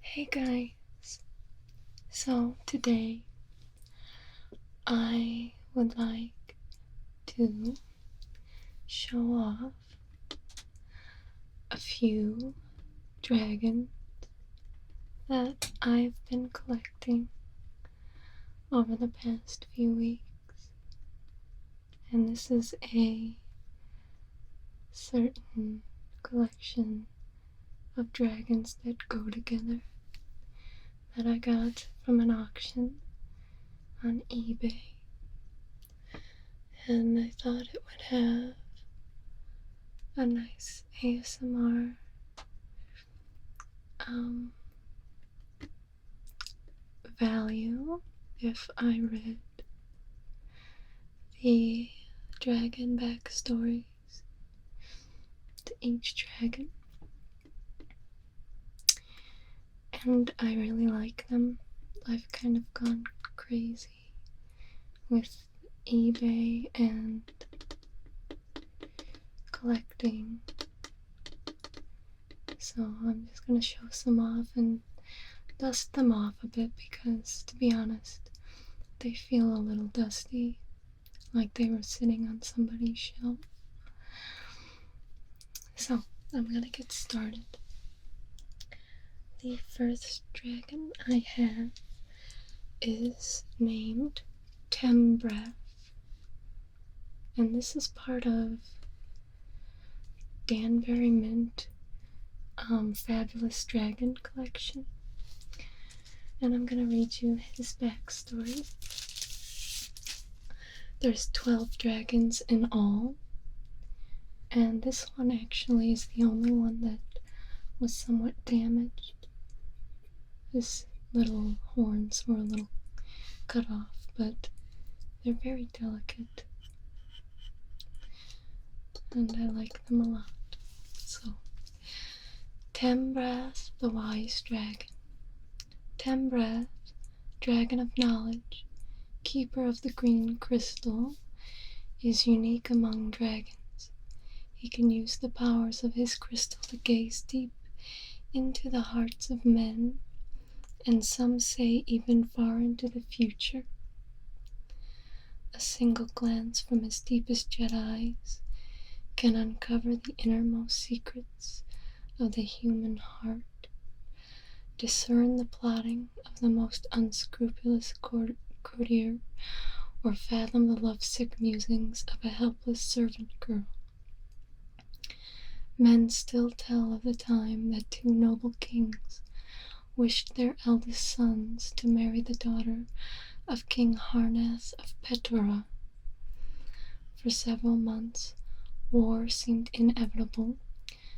Hey guys, so today I would like to show off a few dragons that I've been collecting over the past few weeks, and this is a certain collection of dragons that go together that I got from an auction on eBay, and I thought it would have a nice ASMR value if I read the dragon backstories to each dragon, and I really like them. I've kind of gone crazy with eBay and collecting, so I'm just gonna show some off and dust them off a bit because, to be honest, they feel a little dusty, like they were sitting on somebody's shelf. So I'm gonna get started. The first dragon I have is named Timbruh, and this is part of Danbury Mint Fabulous Dragon collection, and I'm gonna read you his backstory. There's 12 dragons in all, and this one actually is the only one that was somewhat damaged. His little horns were a little cut off, but they're very delicate, and I like them a lot. So, Timbruh, the wise dragon. Timbruh, dragon of knowledge, keeper of the green crystal, is unique among dragons. He can use the powers of his crystal to gaze deep into the hearts of men, and some say even far into the future. A single glance from his deepest jet eyes can uncover the innermost secrets of the human heart, discern the plotting of the most unscrupulous courtier, or fathom the lovesick musings of a helpless servant girl. Men still tell of the time that two noble kings wished their eldest sons to marry the daughter of King Harnath of Petora. For several months, war seemed inevitable,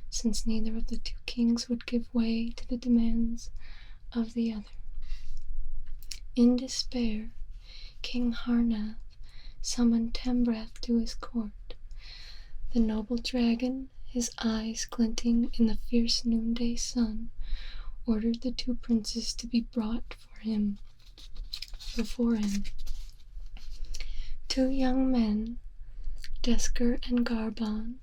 since neither of the two kings would give way to the demands of the other. In despair, King Harnath summoned Timbruh to his court. The noble dragon, his eyes glinting in the fierce noonday sun, ordered the two princes to be brought before him. Two young men, Desker and Garbon,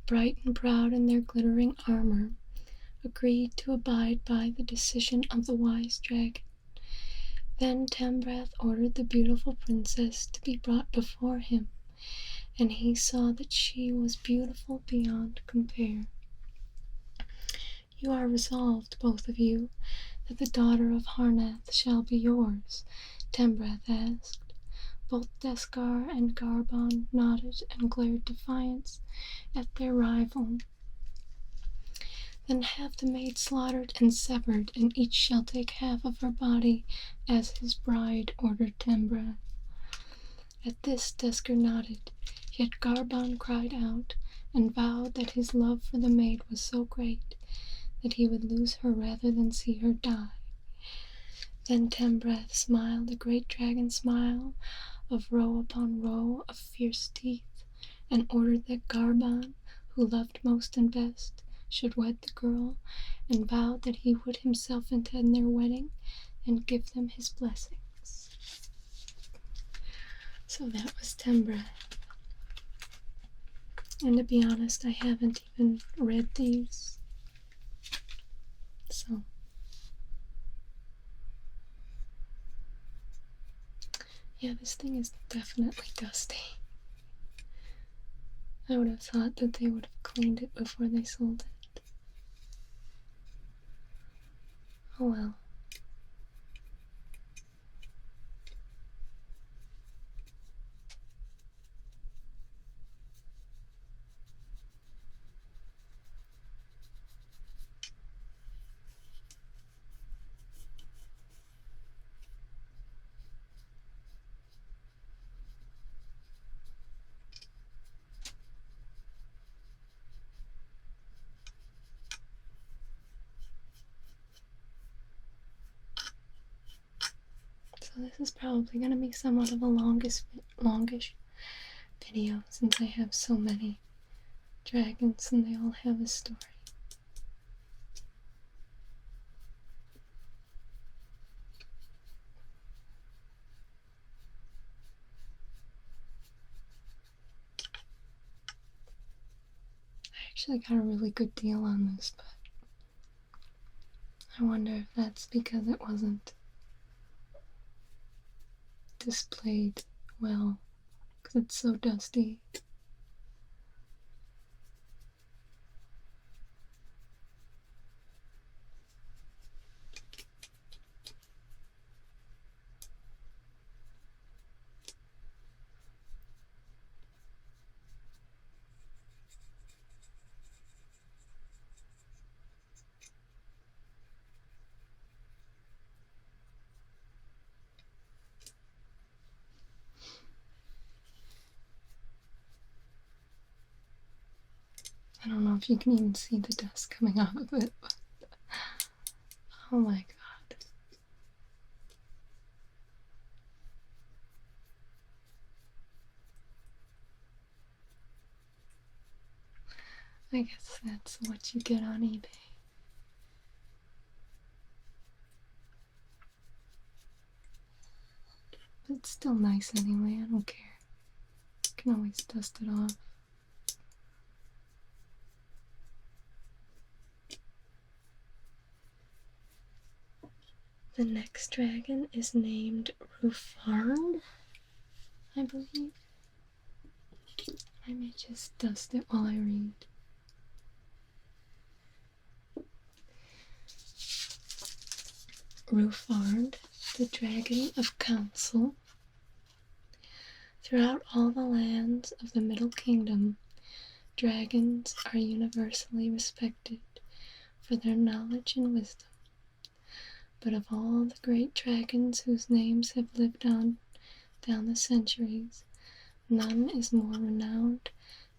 bright and proud in their glittering armor, agreed to abide by the decision of the wise dragon. Then Timbruh ordered the beautiful princess to be brought before him, and he saw that she was beautiful beyond compare. "You are resolved, both of you, that the daughter of Harnath shall be yours?" Timbruh asked. Both Deskar and Garbon nodded and glared defiance at their rival. "Then have the maid slaughtered and severed, and each shall take half of her body as his bride," ordered Timbruh. At this Desker nodded, yet Garbon cried out and vowed that his love for the maid was so great that he would lose her rather than see her die. Then Timbruh smiled a great dragon smile of row upon row of fierce teeth, and ordered that Garbon, who loved most and best, should wed the girl, and vowed that he would himself attend their wedding and give them his blessings. So that was Timbruh. And to be honest, I haven't even read these. So Yeah, this thing is definitely dusty. I would have thought that they would have cleaned it before they sold it. Oh well. So this is probably going to be somewhat of a longish video since I have so many dragons and they all have a story. I actually got a really good deal on this, but I wonder if that's because it wasn't displayed well, because it's so dusty. I don't know if you can even see the dust coming off of it, but oh my god. I guess that's what you get on eBay. But it's still nice anyway, I don't care. You can always dust it off. The next dragon is named Rufarnd, I believe. I may just dust it while I read. Rufarnd, the Dragon of Council. Throughout all the lands of the Middle Kingdom, dragons are universally respected for their knowledge and wisdom. But of all the great dragons whose names have lived on down the centuries, none is more renowned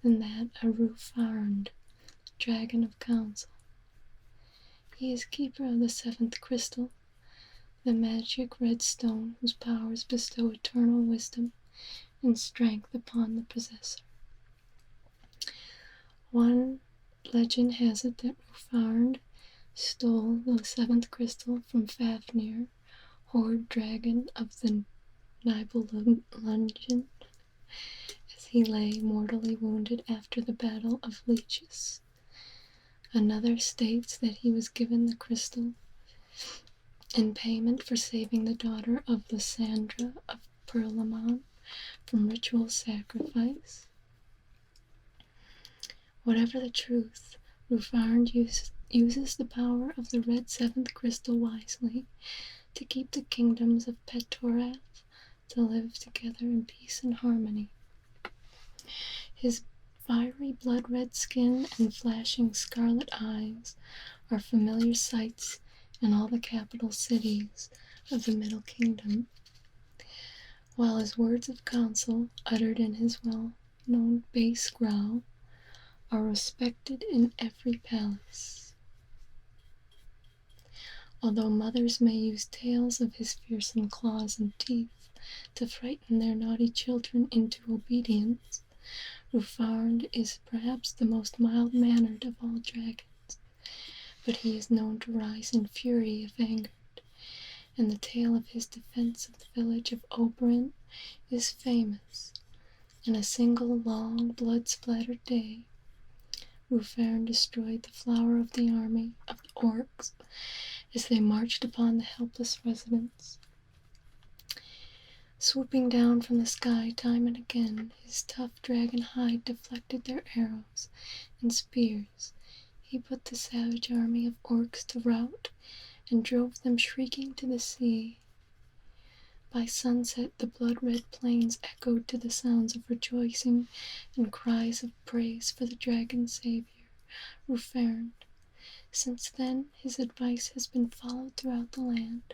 than that of Rufarnd, Dragon of Council. He is keeper of the seventh crystal, the magic red stone whose powers bestow eternal wisdom and strength upon the possessor. One legend has it that Rufarnd stole the seventh crystal from Fafnir, Horde Dragon of the Nibelungen, as he lay mortally wounded after the Battle of Leeches. Another states that he was given the crystal in payment for saving the daughter of Lysandra of Perlamon from ritual sacrifice. Whatever the truth, Rufarnd uses the power of the red seventh crystal wisely to keep the kingdoms of Petorath to live together in peace and harmony. His fiery blood-red skin and flashing scarlet eyes are familiar sights in all the capital cities of the Middle Kingdom, while his words of counsel, uttered in his well-known bass growl, are respected in every palace. Although mothers may use tales of his fearsome claws and teeth to frighten their naughty children into obedience, Rufarnd is perhaps the most mild-mannered of all dragons, but he is known to rise in fury if angered, and the tale of his defense of the village of Oberyn is famous. In a single long, blood-splattered day, Rufarnd destroyed the flower of the army of the orcs as they marched upon the helpless residents. Swooping down from the sky time and again, his tough dragon hide deflected their arrows and spears. He put the savage army of orcs to rout and drove them shrieking to the sea. By sunset, the blood-red plains echoed to the sounds of rejoicing and cries of praise for the dragon savior, Rufernd. Since then, his advice has been followed throughout the land,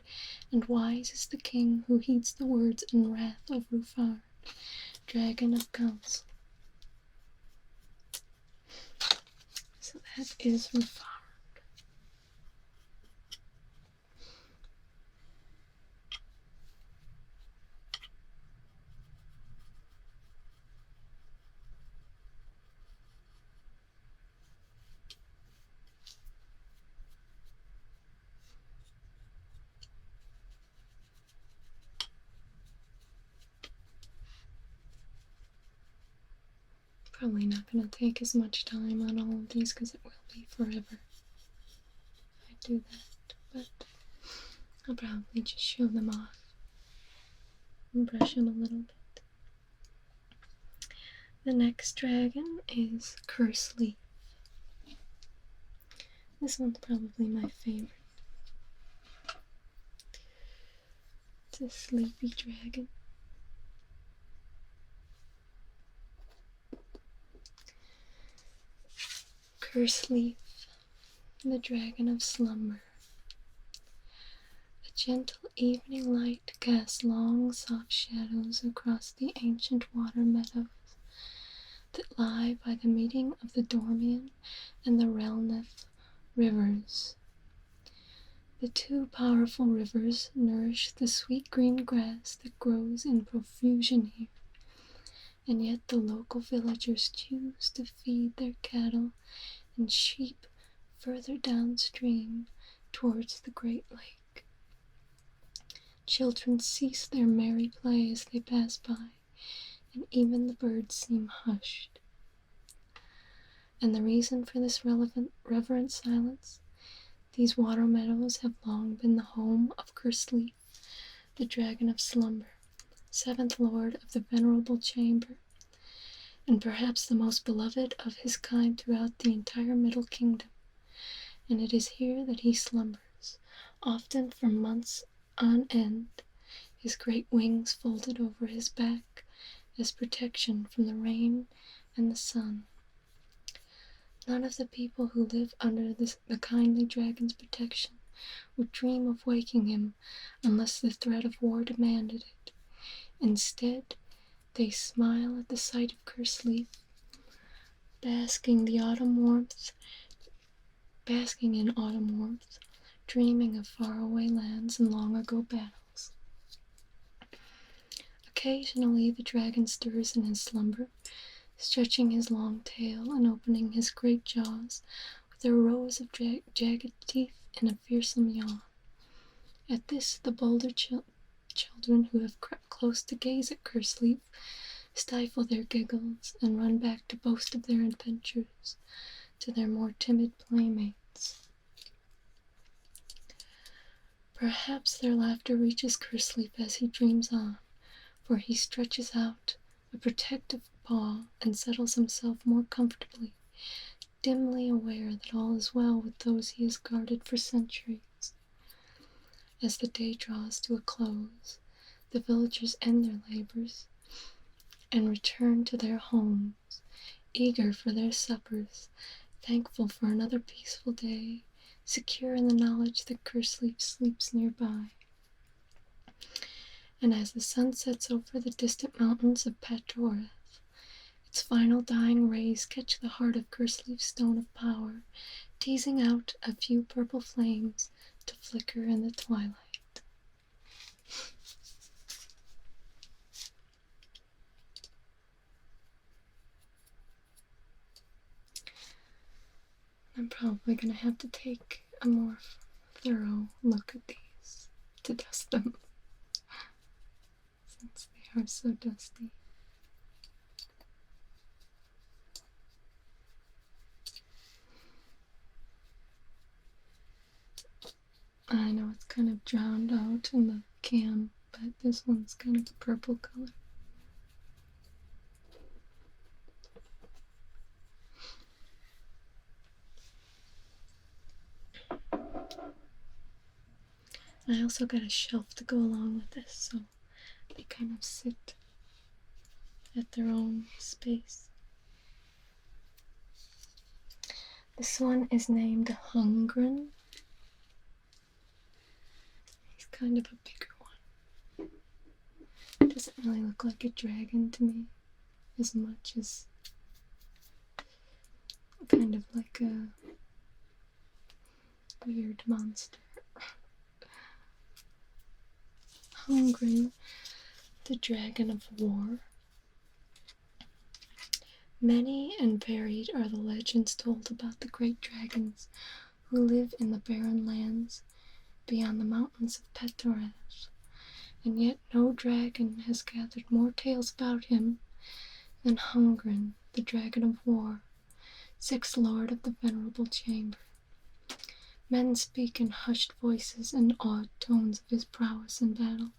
and wise is the king who heeds the words and wrath of Rufernd, dragon of counsel. So that is Rufernd. Probably not going to take as much time on all of these because it will be forever if I do that, but I'll probably just show them off and brush them a little bit. The next dragon is Curseleaf. This one's probably my favorite. It's a sleepy dragon. Curseleaf, the dragon of slumber. A gentle evening light casts long, soft shadows across the ancient water meadows that lie by the meeting of the Dormian and the Relneth rivers. The two powerful rivers nourish the sweet green grass that grows in profusion here, and yet the local villagers choose to feed their cattle and sheep further downstream towards the Great Lake. Children cease their merry play as they pass by, and even the birds seem hushed. And the reason for this reverent silence? These water meadows have long been the home of Curseleaf, the dragon of slumber, seventh lord of the venerable chamber, and perhaps the most beloved of his kind throughout the entire Middle Kingdom. And it is here that he slumbers, often for months on end, his great wings folded over his back as protection from the rain and the sun. None of the people who live under the kindly dragon's protection would dream of waking him unless the threat of war demanded it. Instead, they smile at the sight of Curseleaf, basking in autumn warmth, dreaming of faraway lands and long-ago battles. Occasionally, the dragon stirs in his slumber, stretching his long tail and opening his great jaws with their rows of jagged teeth in a fearsome yawn. At this, the bolder children who have crept close to gaze at Curseleaf stifle their giggles and run back to boast of their adventures to their more timid playmates. Perhaps their laughter reaches Curseleaf as he dreams on, for he stretches out a protective paw and settles himself more comfortably, dimly aware that all is well with those he has guarded for centuries. As the day draws to a close, the villagers end their labors and return to their homes, eager for their suppers, thankful for another peaceful day, secure in the knowledge that Curseleaf sleeps nearby. And as the sun sets over the distant mountains of Patoreth, its final dying rays catch the heart of Curseleaf's stone of power, teasing out a few purple flames to flicker in the twilight. I'm probably going to have to take a more thorough look at these to dust them, since they are so dusty. I know it's kind of drowned out in the can but this one's kind of a purple color. I also got a shelf to go along with this, so they kind of sit at their own space. This one is named Holmgren. He's kind of a bigger one. It doesn't really look like a dragon to me as much as kind of like a weird monster. Holmgren, the Dragon of War. Many and varied are the legends told about the great dragons who live in the barren lands beyond the mountains of Pettorash, and yet no dragon has gathered more tales about him than Holmgren, the Dragon of War, sixth lord of the venerable chamber. Men speak in hushed voices and awed tones of his prowess in battle,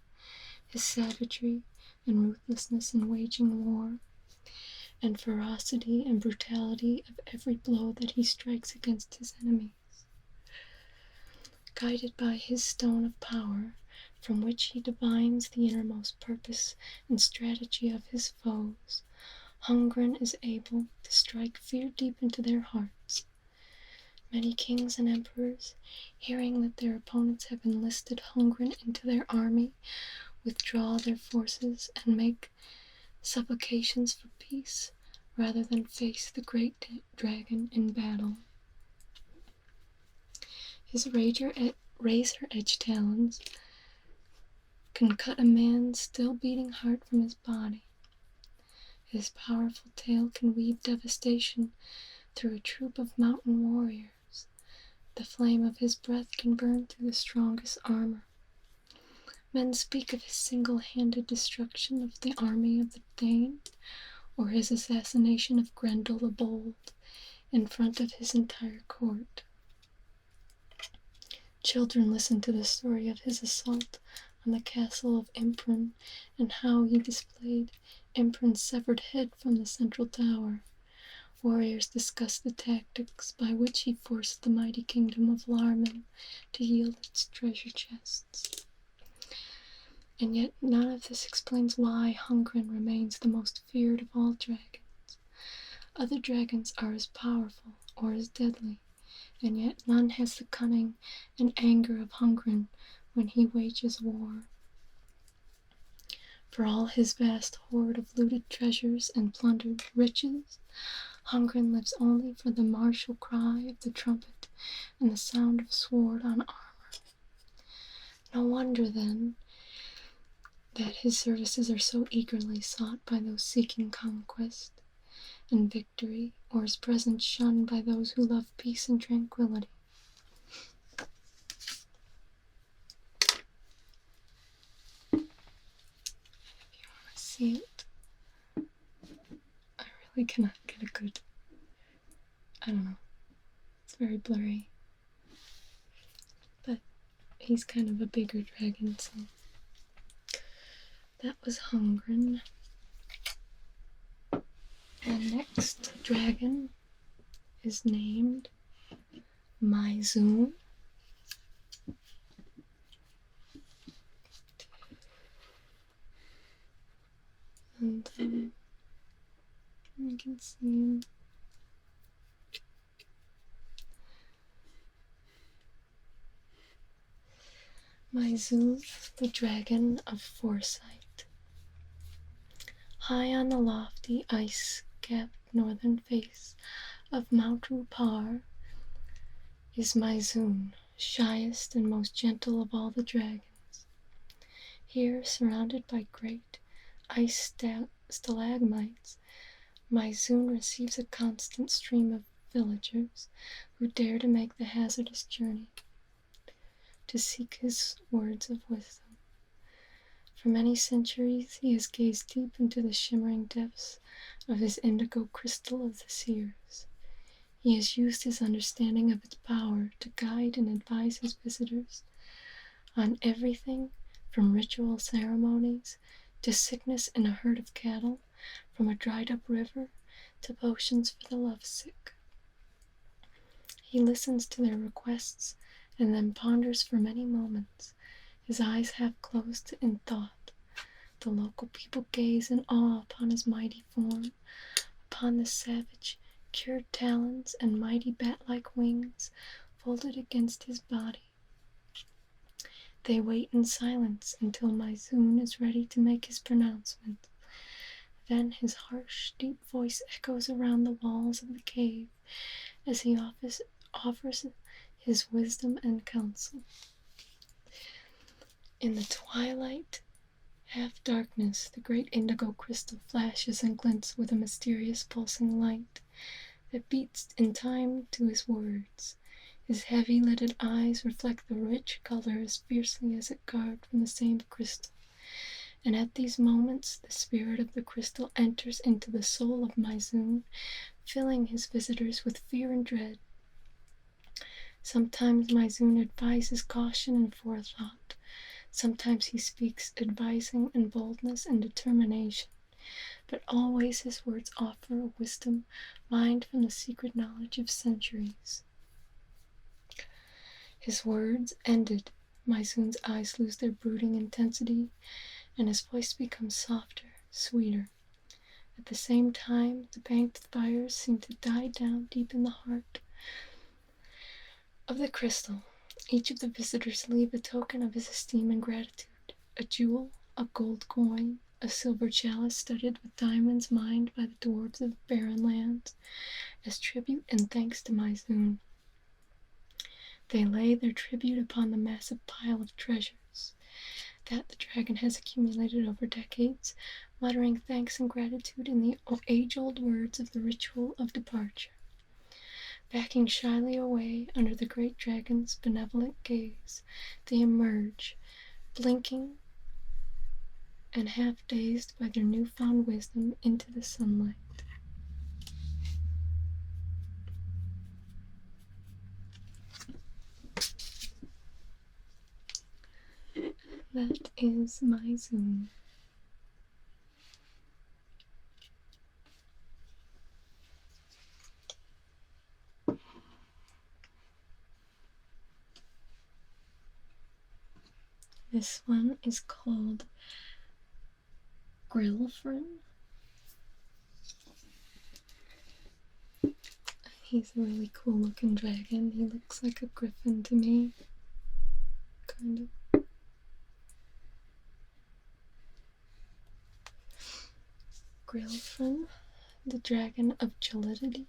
his savagery and ruthlessness in waging war, and ferocity and brutality of every blow that he strikes against his enemies. Guided by his stone of power, from which he divines the innermost purpose and strategy of his foes, Holmgren is able to strike fear deep into their hearts. Many kings and emperors, hearing that their opponents have enlisted Holmgren into their army, withdraw their forces and make supplications for peace, rather than face the great dragon in battle. His razor-edged talons can cut a man's still beating heart from his body. His powerful tail can weave devastation through a troop of mountain warriors. The flame of his breath can burn through the strongest armor. Men speak of his single-handed destruction of the army of the Dane, or his assassination of Grendel the Bold in front of his entire court. Children listen to the story of his assault on the castle of Imprin and how he displayed Imprin's severed head from the central tower. Warriors discuss the tactics by which he forced the mighty kingdom of Larman to yield its treasure chests. And yet none of this explains why Holmgren remains the most feared of all dragons. Other dragons are as powerful or as deadly, and yet none has the cunning and anger of Holmgren when he wages war. For all his vast hoard of looted treasures and plundered riches, Holmgren lives only for the martial cry of the trumpet and the sound of sword on armor. No wonder, then, that his services are so eagerly sought by those seeking conquest and victory, or his presence shunned by those who love peace and tranquility. If you want to see it, I really cannot get a good, I don't know, it's very blurry, but he's kind of a bigger dragon, so that was Holmgren. The next dragon is named Mizu. And you can see him. Mizu, the Dragon of Foresight. High on the lofty, ice-capped northern face of Mount Rupar is Mizu, shyest and most gentle of all the dragons. Here, surrounded by great ice stalagmites, Mizu receives a constant stream of villagers who dare to make the hazardous journey to seek his words of wisdom. For many centuries he has gazed deep into the shimmering depths of his indigo crystal of the seers. He has used his understanding of its power to guide and advise his visitors on everything from ritual ceremonies to sickness in a herd of cattle, from a dried-up river to potions for the lovesick. He listens to their requests and then ponders for many moments, his eyes half closed in thought. The local people gaze in awe upon his mighty form, upon the savage, cured talons and mighty bat-like wings folded against his body. They wait in silence until Mizu is ready to make his pronouncement. Then his harsh, deep voice echoes around the walls of the cave as he offers his wisdom and counsel. In the twilight, half-darkness, the great indigo crystal flashes and glints with a mysterious pulsing light that beats in time to his words. His heavy-lidded eyes reflect the rich color as fiercely as it carved from the same crystal. And at these moments, the spirit of the crystal enters into the soul of Mizu, filling his visitors with fear and dread. Sometimes Mizu advises caution and forethought. Sometimes he speaks advising in boldness and determination. But always his words offer a wisdom mined from the secret knowledge of centuries. His words ended, Mizu's eyes lose their brooding intensity, and his voice becomes softer, sweeter. At the same time, the banked fires seem to die down deep in the heart of the crystal. Each of the visitors leave a token of his esteem and gratitude, a jewel, a gold coin, a silver chalice studded with diamonds mined by the dwarves of the barren lands, as tribute and thanks to Mizu. They lay their tribute upon the massive pile of treasures that the dragon has accumulated over decades, muttering thanks and gratitude in the age-old words of the ritual of departure. Backing shyly away under the great dragon's benevolent gaze, they emerge, blinking and half-dazed by their newfound wisdom, into the sunlight. That is Mizu. This one is called Griffin. He's a really cool looking dragon. He looks like a griffin to me. Kind of. Griffin, the dragon of jollity.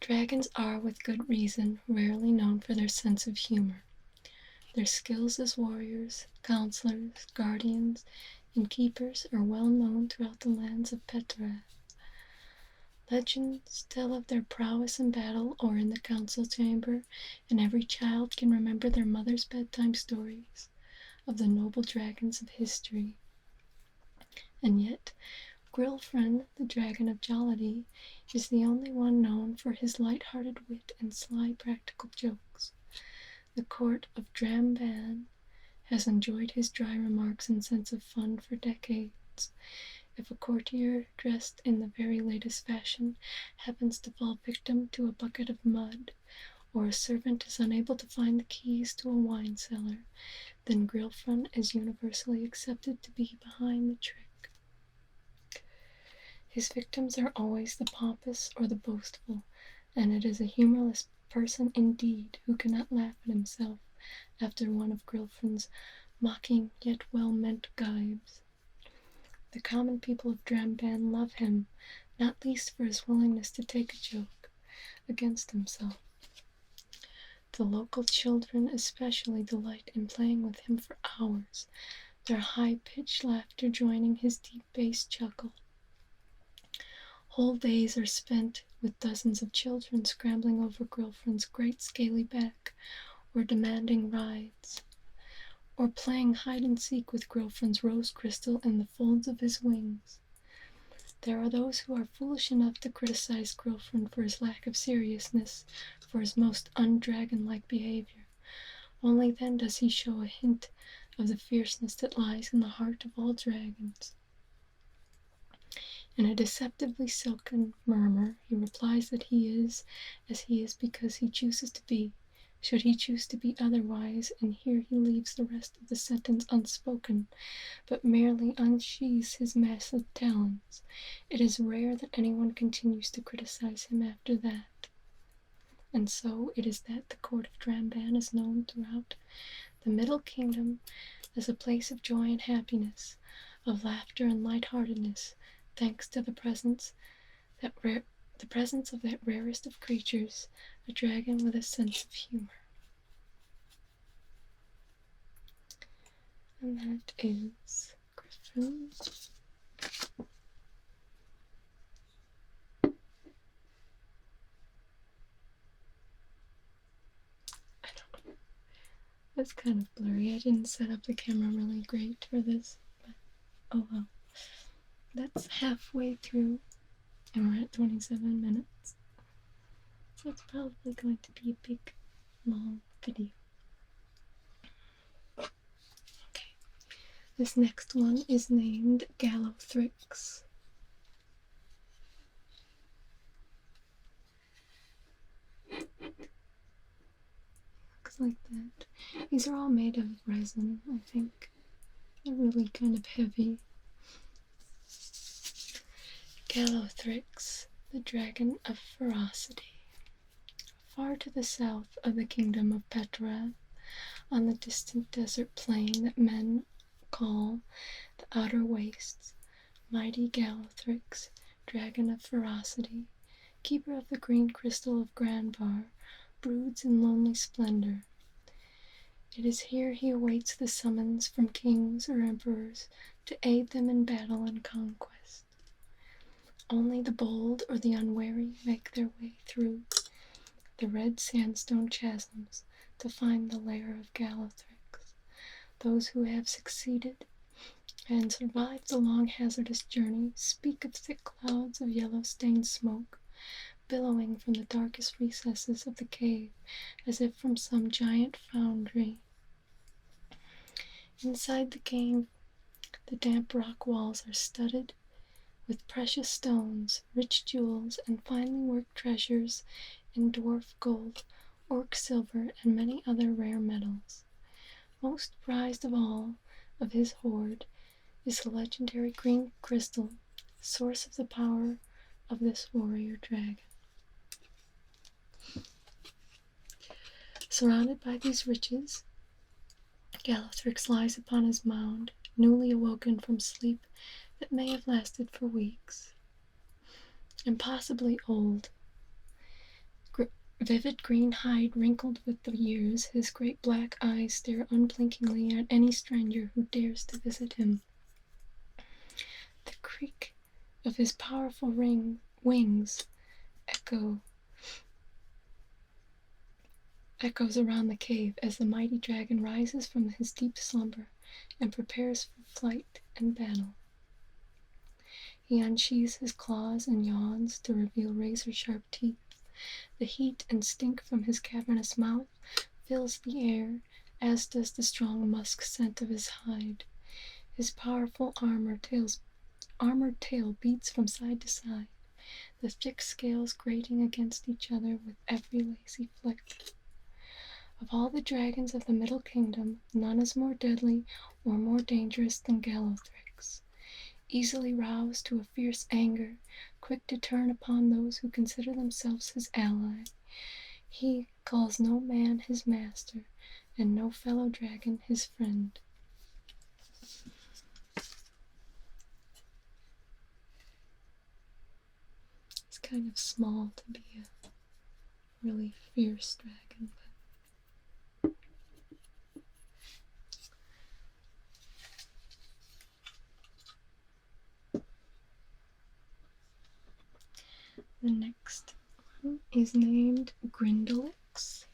Dragons are, with good reason, rarely known for their sense of humor. Their skills as warriors, counselors, guardians, and keepers are well known throughout the lands of Petra. Legends tell of their prowess in battle or in the council chamber, and every child can remember their mother's bedtime stories of the noble dragons of history. And yet, Griffin, the dragon of jollity, is the only one known for his light-hearted wit and sly practical jokes. The court of Dramban has enjoyed his dry remarks and sense of fun for decades. If a courtier dressed in the very latest fashion happens to fall victim to a bucket of mud, or a servant is unable to find the keys to a wine cellar, then Griffin is universally accepted to be behind the trick. His victims are always the pompous or the boastful, and it is a humorless person indeed who cannot laugh at himself after one of Griffin's mocking yet well-meant gibes. The common people of Dramban love him, not least for his willingness to take a joke against himself. The local children especially delight in playing with him for hours, their high-pitched laughter joining his deep bass chuckle. Whole days are spent with dozens of children scrambling over Griffin's great scaly back, or demanding rides, or playing hide-and-seek with Griffin's rose crystal in the folds of his wings. There are those who are foolish enough to criticize Griffin for his lack of seriousness, for his most undragon-like behavior, Only then does he show a hint of the fierceness that lies in the heart of all dragons. In a deceptively silken murmur, he replies that he is as he is because he chooses to be. Should he choose to be otherwise, and here he leaves the rest of the sentence unspoken, but merely unsheathes his massive talons, it is rare that anyone continues to criticize him after that. And so it is that the court of Dramban is known throughout the Middle Kingdom as a place of joy and happiness, of laughter and lightheartedness, thanks to the presence of that rarest of creatures, a dragon with a sense of humor. And that is Griffin. I don't know. That's kind of blurry. I didn't set up the camera really great for this, but oh well. That's halfway through, and we're at 27 minutes. So it's probably going to be a big, long video. Okay. This next one is named Gallop. Looks like that. These are all made of resin, I think. They're really kind of heavy. Gallop, the Dragon of Ferocity. Far to the south of the kingdom of Petrath, on the distant desert plain that men call the Outer Wastes, mighty Gallop, Dragon of Ferocity, keeper of the green crystal of Granbar, broods in lonely splendor. It is here he awaits the summons from kings or emperors to aid them in battle and conquest. Only the bold or the unwary make their way through the red sandstone chasms to find the lair of Gallop. Those who have succeeded and survived the long hazardous journey speak of thick clouds of yellow-stained smoke billowing from the darkest recesses of the cave as if from some giant foundry. Inside the cave, the damp rock walls are studded with precious stones, rich jewels, and finely worked treasures in dwarf gold, orc silver, and many other rare metals. Most prized of all of his hoard is the legendary green crystal, source of the power of this warrior dragon. Surrounded by these riches, Gallop lies upon his mound, newly awoken from sleep that may have lasted for weeks, and possibly old. Vivid green hide wrinkled with the years, his great black eyes stare unblinkingly at any stranger who dares to visit him. The creak of his powerful wings echoes around the cave as the mighty dragon rises from his deep slumber and prepares for flight and battle. He unsheathes his claws and yawns to reveal razor-sharp teeth. The heat and stink from his cavernous mouth fills the air, as does the strong musk scent of his hide. His powerful armored tail beats from side to side, the thick scales grating against each other with every lazy flick. Of all the dragons of the Middle Kingdom, none is more deadly or more dangerous than Gallop. Easily roused to a fierce anger, quick to turn upon those who consider themselves his ally, he calls no man his master, and no fellow dragon his friend. He's kind of small to be a really fierce dragon, the next one is named Grendel X.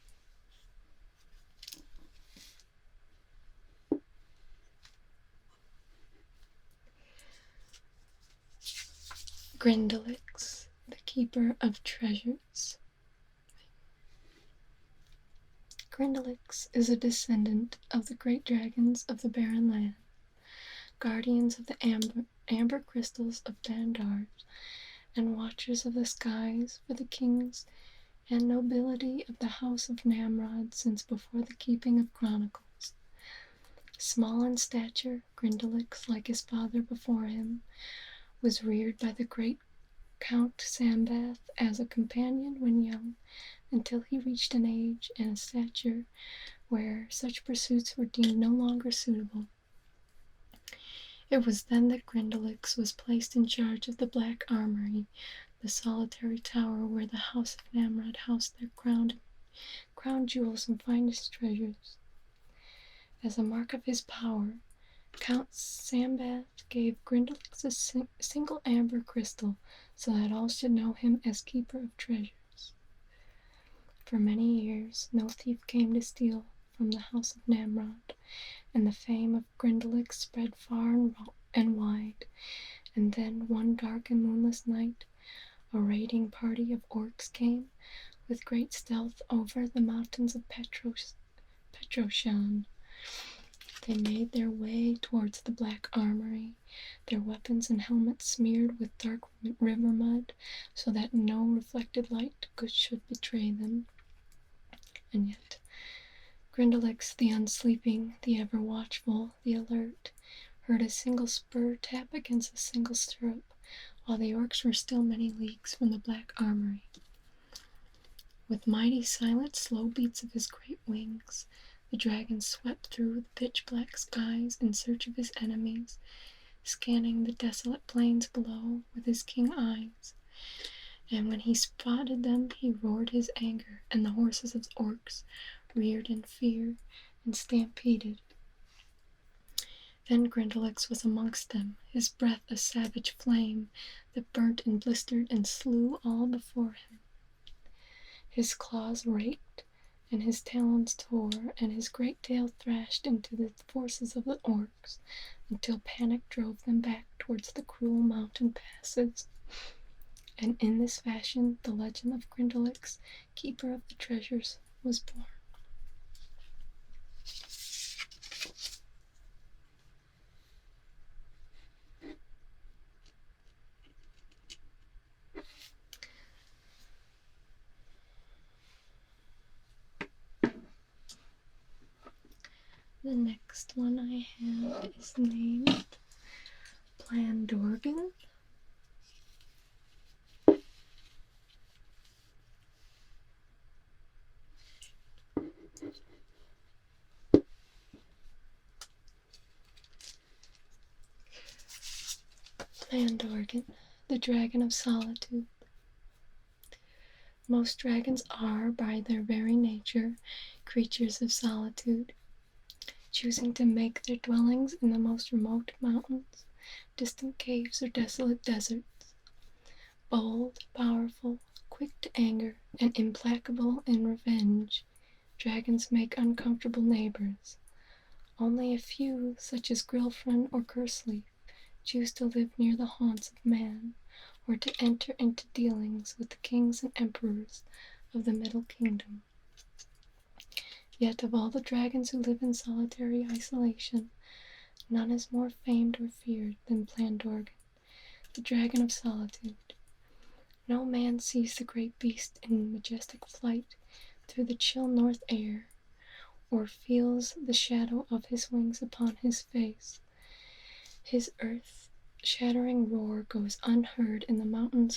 Grendel X, the keeper of treasures. Grendel X is a descendant of the great dragons of the Barren Land, guardians of the amber crystals of Dandar, and watchers of the skies for the kings and nobility of the house of Namrod since before the keeping of chronicles. Small in stature, Grendel X, like his father before him, was reared by the great Count Sambath as a companion when young, until he reached an age and a stature where such pursuits were deemed no longer suitable. It was then that Grendel X was placed in charge of the Black Armory, the solitary tower where the house of Namrod housed their crown jewels and finest treasures. As a mark of his power, Count Sambath gave Grendel X a single amber crystal, so that all should know him as keeper of treasures. For many years, no thief came to steal from the house of Namrod, and the fame of Grendel X spread far and wide. And then, one dark and moonless night, a raiding party of orcs came with great stealth over the mountains of Petroshan. They made their way towards the Black Armory, their weapons and helmets smeared with dark river mud, so that no reflected light should betray them. And yet, Grendel X, the unsleeping, the ever-watchful, the alert, heard a single spur tap against a single stirrup, while the orcs were still many leagues from the Black Armory. With mighty, silent, slow beats of his great wings, the dragon swept through the pitch-black skies in search of his enemies, scanning the desolate plains below with his keen eyes. And when he spotted them, he roared his anger, and the horses of the orcs reared in fear and stampeded. Then Grendel X was amongst them, his breath a savage flame that burnt and blistered and slew all before him. His claws raked, and his talons tore, and his great tail thrashed into the forces of the orcs, until panic drove them back towards the cruel mountain passes. And in this fashion, the legend of Grendel X, keeper of the treasures, was born. The next one I have is named Plandorgan. Plandorgan, the Dragon of Solitude. Most dragons are, by their very nature, creatures of solitude, choosing to make their dwellings in the most remote mountains, distant caves, or desolate deserts. Bold, powerful, quick to anger, and implacable in revenge, dragons make uncomfortable neighbors. Only a few, such as Griffin or Curseleaf, choose to live near the haunts of man, or to enter into dealings with the kings and emperors of the Middle Kingdom. Yet of all the dragons who live in solitary isolation, none is more famed or feared than Plandorgan, the Dragon of Solitude. No man sees the great beast in majestic flight through the chill north air, or feels the shadow of his wings upon his face. His earth-shattering roar goes unheard in the mountain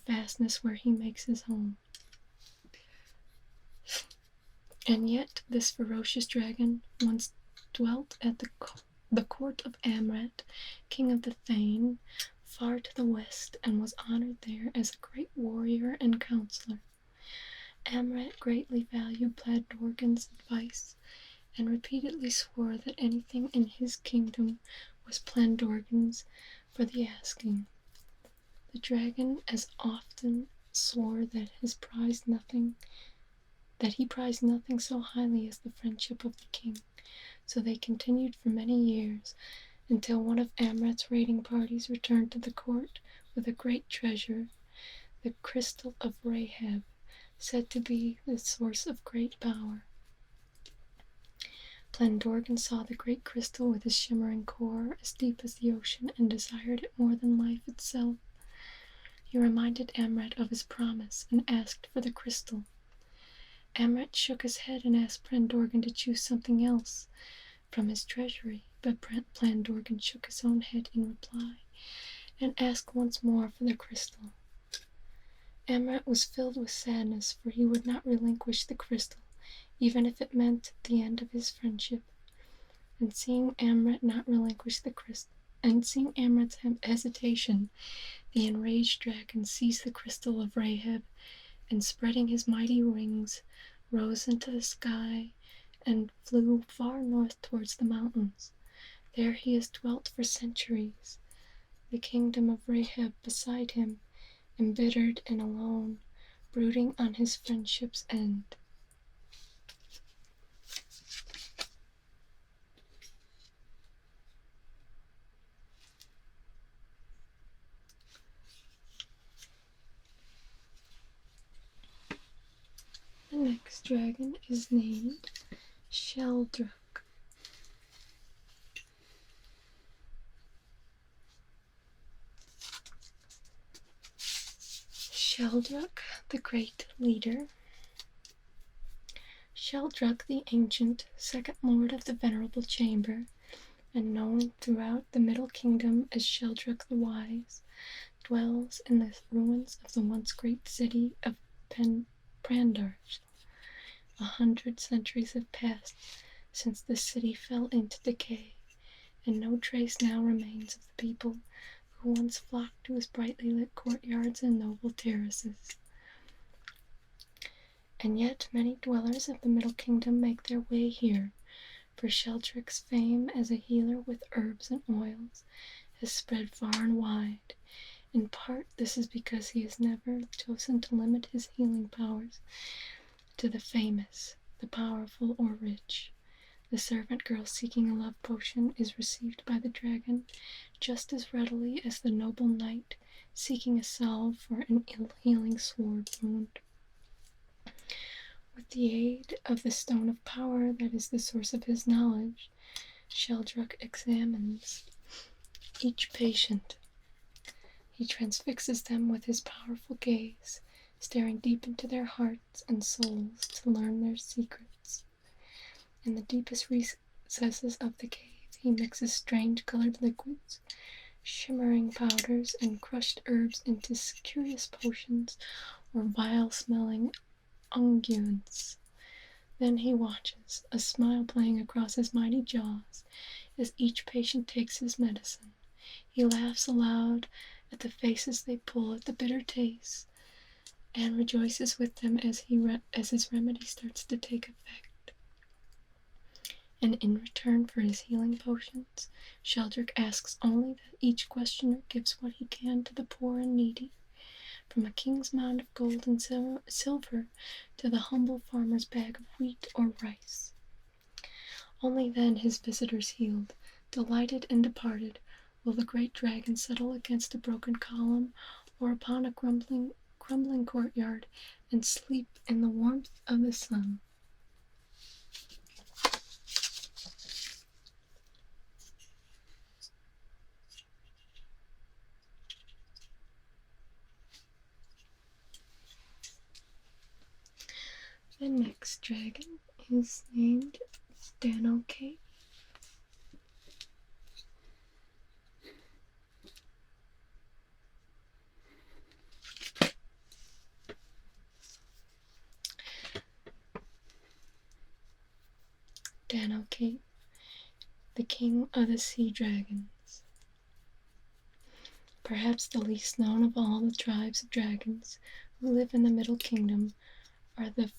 fastness where he makes his home. And yet this ferocious dragon once dwelt at the court of Amrat, king of the Thane, far to the west, and was honored there as a great warrior and counselor. Amrat greatly valued Plandorgan's advice, and repeatedly swore that anything in his kingdom was Plandorgan's for the asking. The dragon as often swore that he prized nothing so highly as the friendship of the king, so they continued for many years, until one of Amrat's raiding parties returned to the court with a great treasure, the crystal of Rahab, said to be the source of great power. Plandorgan saw the great crystal with its shimmering core as deep as the ocean and desired it more than life itself. He reminded Amret of his promise and asked for the crystal. Amret shook his head and asked Plandorgan to choose something else from his treasury, but Plandorgan shook his own head in reply and asked once more for the crystal. Amret was filled with sadness, for he would not relinquish the crystal, even if it meant the end of his friendship. And seeing Amret not relinquish the crystal, and seeing Amret's hesitation, the enraged dragon seized the crystal of Rahab, and spreading his mighty wings, rose into the sky and flew far north towards the mountains. There he has dwelt for centuries, the kingdom of Rahab beside him, embittered and alone, brooding on his friendship's end. The next dragon is named Sheldrick. Sheldrick, the great leader. Sheldrick the ancient, second lord of the venerable chamber, and known throughout the Middle Kingdom as Sheldrick the Wise, dwells in the ruins of the once great city of Prandarsh. 100 centuries have passed since the city fell into decay, and no trace now remains of the people who once flocked to his brightly lit courtyards and noble terraces. And yet many dwellers of the Middle Kingdom make their way here, for Sheldrick's fame as a healer with herbs and oils has spread far and wide. In part, this is because he has never chosen to limit his healing powers to the famous, the powerful, or rich. The servant girl seeking a love potion is received by the dragon just as readily as the noble knight seeking a salve for an ill-healing sword wound. With the aid of the stone of power that is the source of his knowledge, Sheldrick examines each patient. He transfixes them with his powerful gaze, staring deep into their hearts and souls to learn their secrets. In the deepest recesses of the cave, he mixes strange colored liquids, shimmering powders, and crushed herbs into curious potions or vile-smelling unguents. Then he watches, a smile playing across his mighty jaws, as each patient takes his medicine. He laughs aloud at the faces they pull at the bitter taste, and rejoices with them as his remedy starts to take effect. And in return for his healing potions, Sheldrick asks only that each questioner gives what he can to the poor and needy, from a king's mound of gold and silver to the humble farmer's bag of wheat or rice. Only then his visitors healed, delighted and departed, will the great dragon settle against a broken column or upon a crumbling courtyard and sleep in the warmth of the sun. The next dragon is named Danokate. Danokate, the king of the sea dragons. Perhaps the least known of all the tribes of dragons who live in the Middle Kingdom are the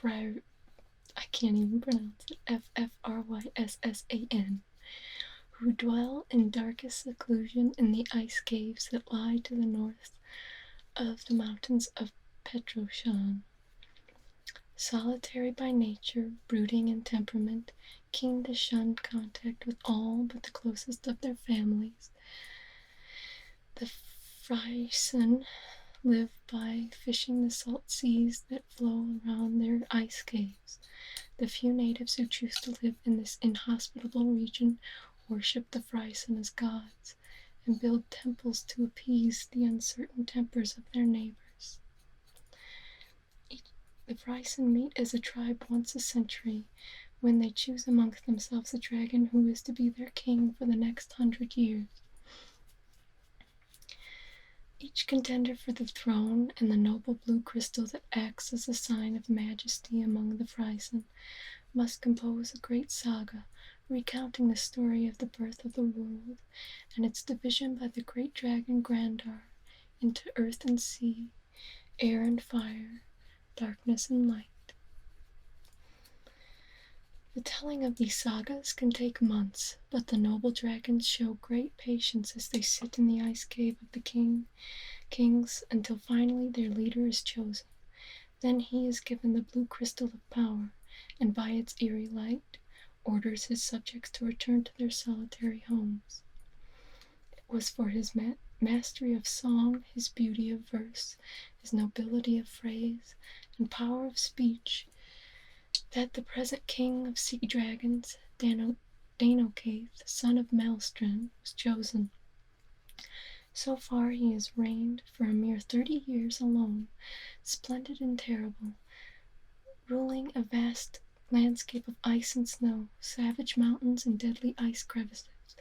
I can't even pronounce it, F-F-R-Y-S-S-A-N, who dwell in darkest seclusion in the ice caves that lie to the north of the mountains of Petroshan. Solitary by nature, brooding in temperament, keen to shun contact with all but the closest of their families, the Freyson live by fishing the salt seas that flow around their ice caves. The few natives who choose to live in this inhospitable region worship the Fryson as gods and build temples to appease the uncertain tempers of their neighbors. The Fryson meet as a tribe once a century, when they choose amongst themselves a dragon who is to be their king for the next 100 years. Each contender for the throne and the noble blue crystal that acts as a sign of majesty among the Fryson must compose a great saga recounting the story of the birth of the world and its division by the great dragon Grendel into earth and sea, air and fire, darkness and light. The telling of these sagas can take months, but the noble dragons show great patience as they sit in the ice cave of the kings until finally their leader is chosen. Then he is given the blue crystal of power, and by its eerie light, orders his subjects to return to their solitary homes. It was for his mastery of song, his beauty of verse, his nobility of phrase, and power of speech that the present king of sea dragons, Danokate, son of Maelstrom, was chosen. So far he has reigned for a mere 30 years alone, splendid and terrible, ruling a vast landscape of ice and snow, savage mountains and deadly ice crevices.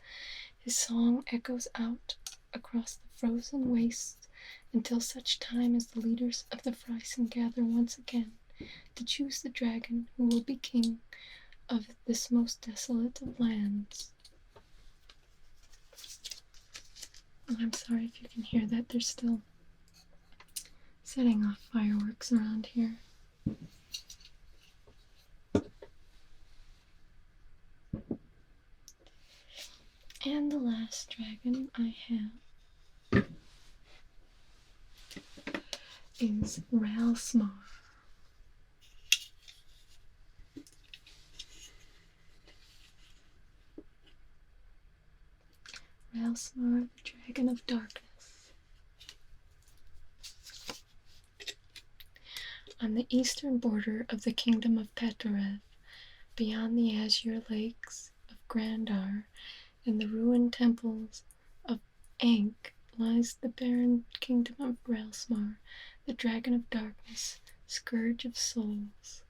His song echoes out across the frozen wastes until such time as the leaders of the Fryson gather once again to choose the dragon who will be king of this most desolate of lands. I'm sorry if you can hear that. They're still setting off fireworks around here. And the last dragon I have is Ralsmar. Ralsmar, the Dragon of Darkness. On the eastern border of the kingdom of Petorev, beyond the azure lakes of Grandar and the ruined temples of Ankh, lies the barren kingdom of Ralsmar, the Dragon of Darkness, Scourge of Souls.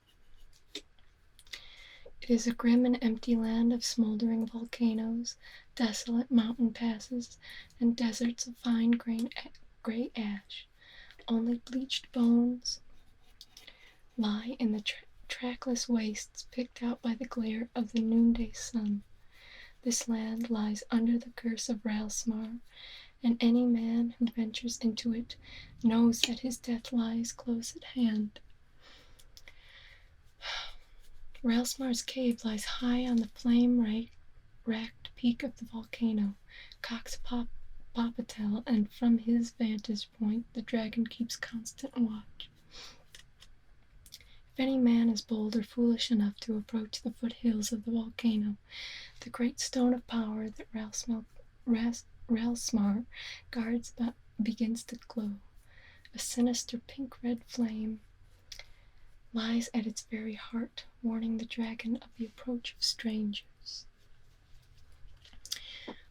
It is a grim and empty land of smoldering volcanoes, desolate mountain passes, and deserts of fine gray ash. Only bleached bones lie in the trackless wastes picked out by the glare of the noonday sun. This land lies under the curse of Ralsmar, and any man who ventures into it knows that his death lies close at hand. Ralsmar's cave lies high on the flame-racked peak of the volcano, Cox Popatel, and from his vantage point the dragon keeps constant watch. If any man is bold or foolish enough to approach the foothills of the volcano, the great stone of power that Ralsmar guards begins to glow. A sinister pink-red flame lies at its very heart, warning the dragon of the approach of strangers.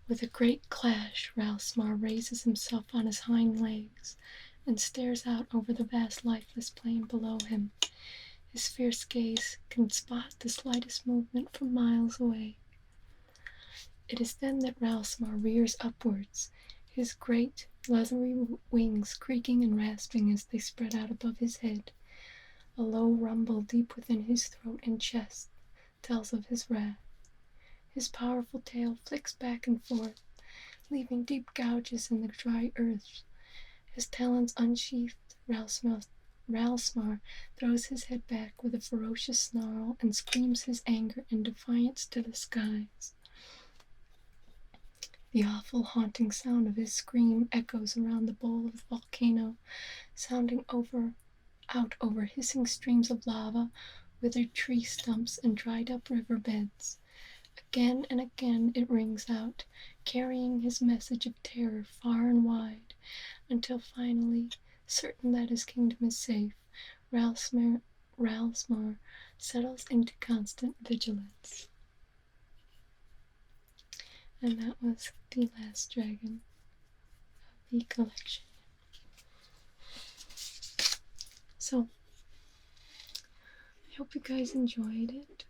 With a great clash, Ralsmar raises himself on his hind legs and stares out over the vast lifeless plain below him. His fierce gaze can spot the slightest movement from miles away. It is then that Ralsmar rears upwards, his great leathery wings creaking and rasping as they spread out above his head. A low rumble deep within his throat and chest tells of his wrath. His powerful tail flicks back and forth, leaving deep gouges in the dry earth. His talons unsheathed, Ralsmar throws his head back with a ferocious snarl and screams his anger and defiance to the skies. The awful, haunting sound of his scream echoes around the bowl of the volcano, sounding out over hissing streams of lava, withered tree stumps, and dried-up river beds. Again and again it rings out, carrying his message of terror far and wide, until finally Certain that his kingdom is safe, Ralsmar settles into constant vigilance. And that was the last dragon of the collection. So, I hope you guys enjoyed it.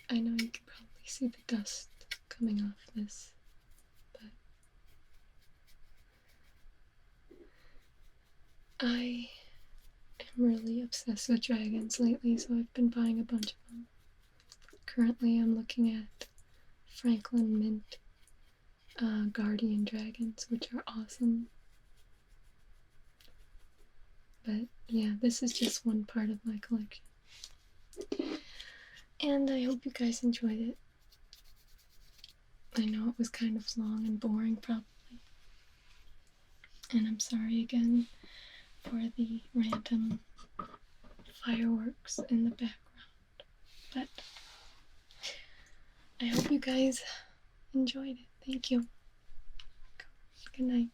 I know you can probably see the dust coming off this, but I am really obsessed with dragons lately, so I've been buying a bunch of them. Currently, I'm looking at Franklin Mint Guardian Dragons, which are awesome. But yeah, this is just one part of my collection. And I hope you guys enjoyed it. I know it was kind of long and boring, probably. And I'm sorry again for the random fireworks in the background. But I hope you guys enjoyed it. Thank you. Good night.